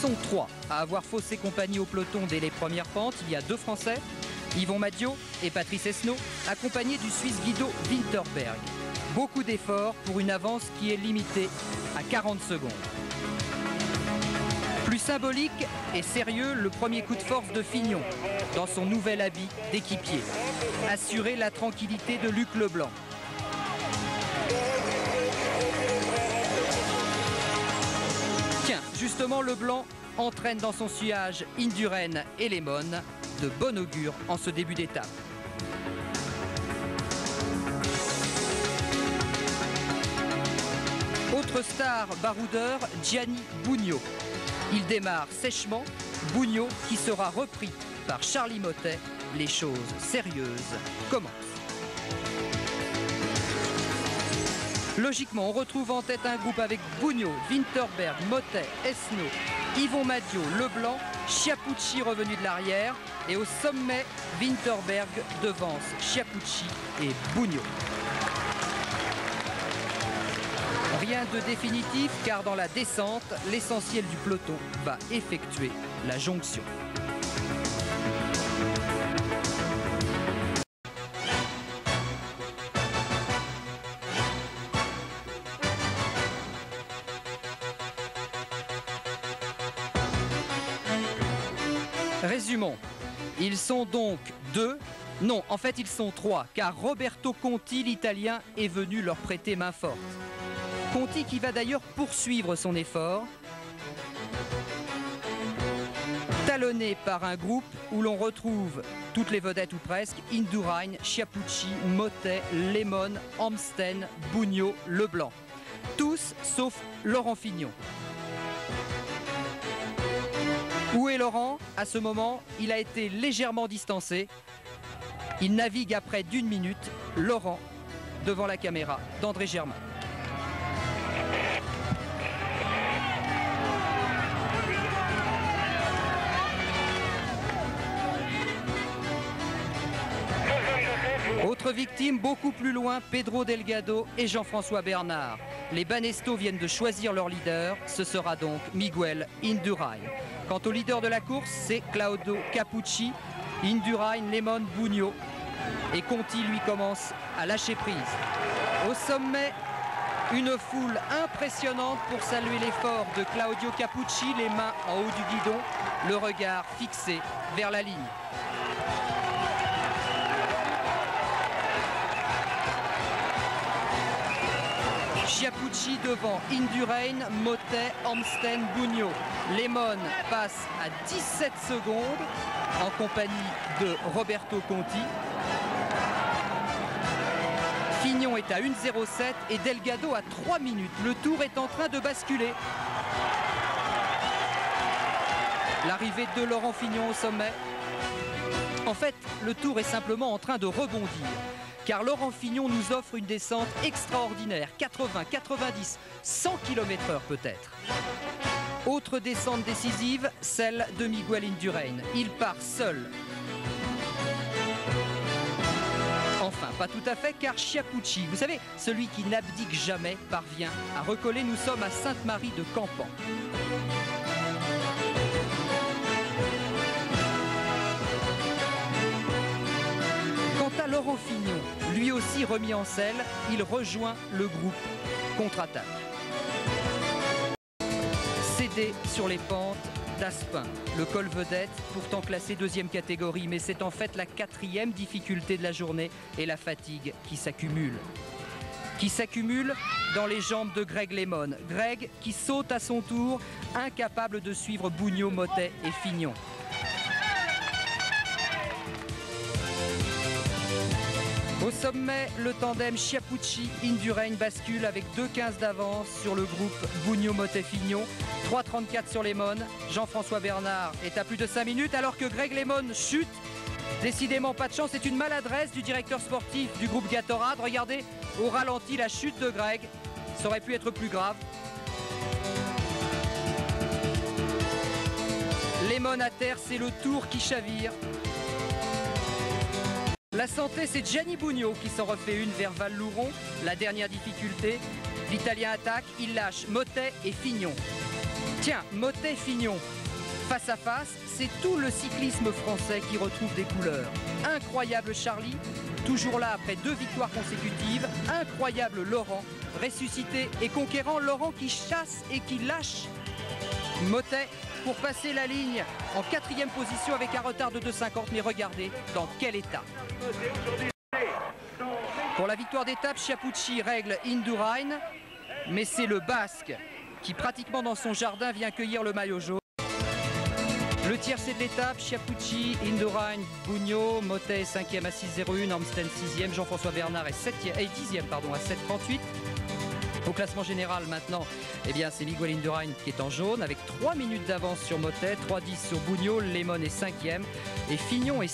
sont 3 à avoir faussé compagnie au peloton dès les premières pentes. Il y a 2 Français, Yvon Madio et Patrice Esnault, accompagnés du Suisse Guido Winterberg. Beaucoup d'efforts pour une avance qui est limitée à 40 secondes. Plus symbolique et sérieux, le premier coup de force de Fignon dans son nouvel habit d'équipier. Assurer la tranquillité de Luc Leblanc. Tiens, justement, Leblanc entraîne dans son sillage Indurain et Lemon, de bon augure en ce début d'étape. Autre star baroudeur, Gianni Bugno. Il démarre sèchement, Bugno qui sera repris par Charlie Mottet. Les choses sérieuses commencent. Logiquement, on retrouve en tête un groupe avec Bugno, Winterberg, Mottet, Esnault, Yvon Madio, Leblanc, Chiappucci revenu de l'arrière. Et au sommet, Winterberg devance Chiappucci et Bugno. Rien de définitif car dans la descente, l'essentiel du peloton va effectuer la jonction. Résumons, ils sont donc 2, non en fait ils sont 3 car Roberto Conti l'italien est venu leur prêter main forte. Conti qui va d'ailleurs poursuivre son effort, talonné par un groupe où l'on retrouve toutes les vedettes ou presque, Indurain, Chiappucci, Mottet, Lemon, Amsten, Bugno, Leblanc. Tous sauf Laurent Fignon. Où est Laurent? À ce moment, il a été légèrement distancé. Il navigue à près d'1 minute. Laurent devant la caméra d'André Germain. Autre victime, beaucoup plus loin, Pedro Delgado et Jean-François Bernard. Les Banesto viennent de choisir leur leader, ce sera donc Miguel Indurain. Quant au leader de la course, c'est Claudio Cappucci, Indurain, Lemon, Bugno. Et Conti, lui, commence à lâcher prise. Au sommet, une foule impressionnante pour saluer l'effort de Claudio Cappucci, les mains en haut du guidon, le regard fixé vers la ligne. Chiappucci devant Indurain, Mottet, Amsten, Bugno. Lemon passe à 17 secondes en compagnie de Roberto Conti. Fignon est à 1,07 et Delgado à 3 minutes. Le tour est en train de basculer. L'arrivée de Laurent Fignon au sommet. En fait, le tour est simplement en train de rebondir. Car Laurent Fignon nous offre une descente extraordinaire, 80, 90, 100 km/h peut-être. Autre descente décisive, celle de Miguel Indurain. Il part seul. Enfin, pas tout à fait, car Chiappucci, vous savez, celui qui n'abdique jamais, parvient à recoller. Nous sommes à Sainte-Marie de Campan. Laurent Fignon, lui aussi remis en selle, il rejoint le groupe contre-attaque. Cédé sur les pentes d'Aspin, le col vedette, pourtant classé 2e catégorie, mais c'est en fait la 4e difficulté de la journée et la fatigue qui s'accumule. Qui s'accumule dans les jambes de Greg Lemon. Greg qui saute à son tour, incapable de suivre Bugno, Mottet et Fignon. Au sommet, le tandem Chiappucci-Indurain bascule avec 2,15 d'avance sur le groupe Bugno-Mottet-Fignon. 3,34 sur Lemon. Jean-François Bernard est à plus de 5 minutes alors que Greg Lemon chute. Décidément pas de chance, c'est une maladresse du directeur sportif du groupe Gatorade. Regardez au ralenti la chute de Greg. Ça aurait pu être plus grave. Lemon à terre, c'est le tour qui chavire. La santé, c'est Gianni Bugno qui s'en refait une vers Val-Louron. La dernière difficulté, l'Italien attaque, il lâche Mottet et Fignon. Tiens, Motet-Fignon, face à face, c'est tout le cyclisme français qui retrouve des couleurs. Incroyable Charlie, toujours là après 2 victoires consécutives. Incroyable Laurent, ressuscité et conquérant. Laurent qui chasse et qui lâche Motet pour passer la ligne en 4e position avec un retard de 2,50. Mais regardez dans quel état. Pour la victoire d'étape, Chiappucci règle Indurain, mais c'est le Basque qui pratiquement dans son jardin vient cueillir le maillot jaune. Le tiercé de l'étape, Chiappucci, Indurain, Bugno, Motet est 5e à 6,01, Amsden 6e, Jean-François Bernard est 10e à 7,38. Au classement général maintenant, eh bien c'est Miguel Indurain qui est en jaune avec 3 minutes d'avance sur Motet, 3,10 sur Bugno, Lemon est 5e et Fignon est